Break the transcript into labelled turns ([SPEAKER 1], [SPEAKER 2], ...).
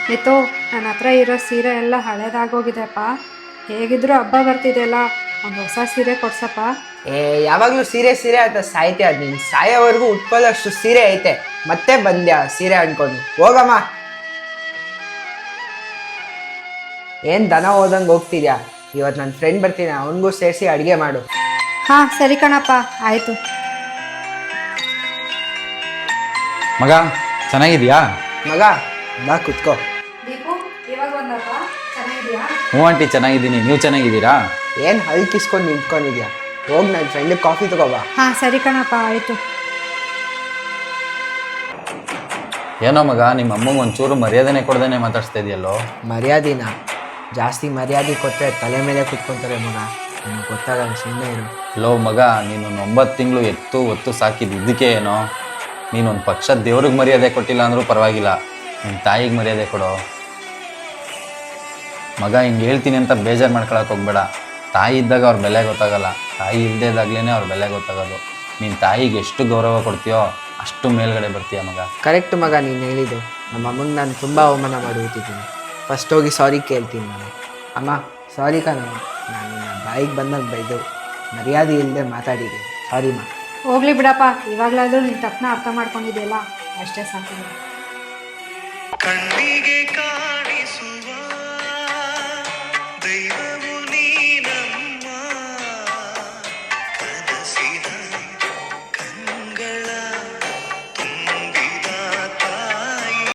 [SPEAKER 1] ಮಿತು, ನನ್ನ ಹತ್ರ ಇರೋ ಸೀರೆ ಎಲ್ಲ ಹಳೇದಾಗೋಗಿದೆಪ್ಪ. ಹೇಗಿದ್ರು ಹಬ್ಬ ಬರ್ತಿದೆಯಲ್ಲ, ಒಂದು ಹೊಸ ಸೀರೆ ಕೊಡ್ಸಪ್ಪ.
[SPEAKER 2] ಯಾವಾಗಲೂ ಸೀರೆ ಸೀರೆ ಅಂತ ಸಾಯ್ತೆ. ಅದು ನೀನು ಸಾಯೋವರೆಗೂ ಉಟ್ಕೊಳ್ಳೋಷ್ಟು ಸೀರೆ ಐತೆ, ಮತ್ತೆ ಬಂದ್ಯಾ ಸೀರೆ ಅನ್ಕೊಂಡು. ಹೋಗಮ್ಮ. ಏನು ದನ ಹೋದಂಗೆ ಹೋಗ್ತಿದ್ಯಾ? ಇವತ್ತು ನನ್ನ ಫ್ರೆಂಡ್ ಬರ್ತೀನಿ, ಅವನಿಗೂ ಸೇರಿಸಿ ಅಡುಗೆ ಮಾಡು.
[SPEAKER 1] ಹಾಂ ಸರಿ ಕಣಪ್ಪ, ಆಯಿತು.
[SPEAKER 3] ಮಗ ಚೆನ್ನಾಗಿದ್ಯಾ?
[SPEAKER 2] ಮಗ ಬಾ ಕುತ್ಕೋ.
[SPEAKER 1] ದೀಪು, ಇವಾಗ ಬಂದಪ್ಪ, ಚೆನ್ನಾಗಿದೆಯಾ?
[SPEAKER 3] ಹ್ಞೂ ಆಂಟಿ ಚೆನ್ನಾಗಿದ್ದೀನಿ, ನೀವು ಚೆನ್ನಾಗಿದ್ದೀರಾ?
[SPEAKER 2] ಏನು ಹಲ್ಕಿಸ್ಕೊಂಡು ನಿಂತ್ಕೊಂಡಿದ್ಯಾ? ಹೋಗಿ ನನ್ನ ಫ್ರೆಂಡಿಗೆ ಕಾಫಿ ತಗೋಬಾ.
[SPEAKER 1] ಹಾಂ ಸರಿ ಕಣಪ್ಪ, ಆಯಿತು.
[SPEAKER 3] ಏನೋ ಮಗ, ನಿಮ್ಮ ಅಮ್ಮಂಗೆ ಒಂಚೂರು ಮರ್ಯಾದೆನೇ ಕೊಡ್ದೇನೆ ಮಾತಾಡ್ಸ್ತಾ ಇದೆಯಲ್ಲೋ?
[SPEAKER 2] ಮರ್ಯಾದಿನ ಜಾಸ್ತಿ ಮರ್ಯಾದೆ ಕೊಟ್ಟರೆ ತಲೆ ಮೇಲೆ ಕುತ್ಕೊತಾರೆ ಮಗ. ನಿಮ್ಗೆ ಗೊತ್ತಾಗಲ್ಲ, ಸುಮ್ಮನೆ ಇರು.
[SPEAKER 3] ಲೋ ಮಗ, ನೀನು 9 ತಿಂಗಳು ಎತ್ತು ಒತ್ತು ಸಾಕಿದ್ದು ಇದಕ್ಕೆ ಏನೋ? ನೀನೊಂದು ಪಕ್ಷ ದೇವ್ರಿಗೆ ಮರ್ಯಾದೆ ಕೊಟ್ಟಿಲ್ಲ ಅಂದರೂ ಪರವಾಗಿಲ್ಲ, ನಿಮ್ಮ ತಾಯಿಗೆ ಮರ್ಯಾದೆ ಕೊಡೋ ಮಗ. ಹಿಂಗೆ ಹೇಳ್ತೀನಿ ಅಂತ ಬೇಜಾರು ಮಾಡ್ಕೊಳಕ್ಕೆ ಹೋಗ್ಬೇಡ. ತಾಯಿ ಇದ್ದಾಗ ಅವ್ರ ಬೆಲೆ ಗೊತ್ತಾಗಲ್ಲ, ತಾಯಿ ಇಲ್ಲದೇದಾಗ್ಲೇ ಅವ್ರ ಬೆಲೆ ಗೊತ್ತಾಗೋದು. ನೀನು ತಾಯಿಗೆ ಎಷ್ಟು ಗೌರವ ಕೊಡ್ತೀಯೋ ಅಷ್ಟು ಮೇಲ್ಗಡೆ ಬರ್ತೀಯ ಮಗ.
[SPEAKER 2] ಕರೆಕ್ಟ್ ಮಗ, ನೀನು ಹೇಳಿದ್ದು. ನಮ್ಮ ಅಮ್ಮಂಗೆ ನಾನು ತುಂಬ ಅವಮಾನ ಮಾಡಿಬಿಟ್ಟಿದ್ದೀನಿ. ಫಸ್ಟ್ ಹೋಗಿ ಸಾರಿ ಕೇಳ್ತೀನಿ ನಾನು. ಅಮ್ಮ ಸಾರಿ ಕಣಮ್ಮ, ನಾನು ಬಾಯಿಗೆ ಬಂದಾಗ ಬೈದು ಮರ್ಯಾದೆ ಇಲ್ಲದೆ ಮಾತಾಡಿದ್ದೀನಿ, ಸಾರಿ ಮಾ.
[SPEAKER 1] ಹೋಗ್ಲಿ ಬಿಡಪ್ಪ, ಇವಾಗಲಾದರೂ ನೀನು ತಪ್ಪನ್ನ ಅರ್ಥ ಮಾಡ್ಕೊಂಡಿದೆಯಲ್ಲ, ಅಷ್ಟೇ ಸಾಕು.
[SPEAKER 4] ಕಣ್ಣಿಗೆ ಕಾಣಿಸುವ ದೈವ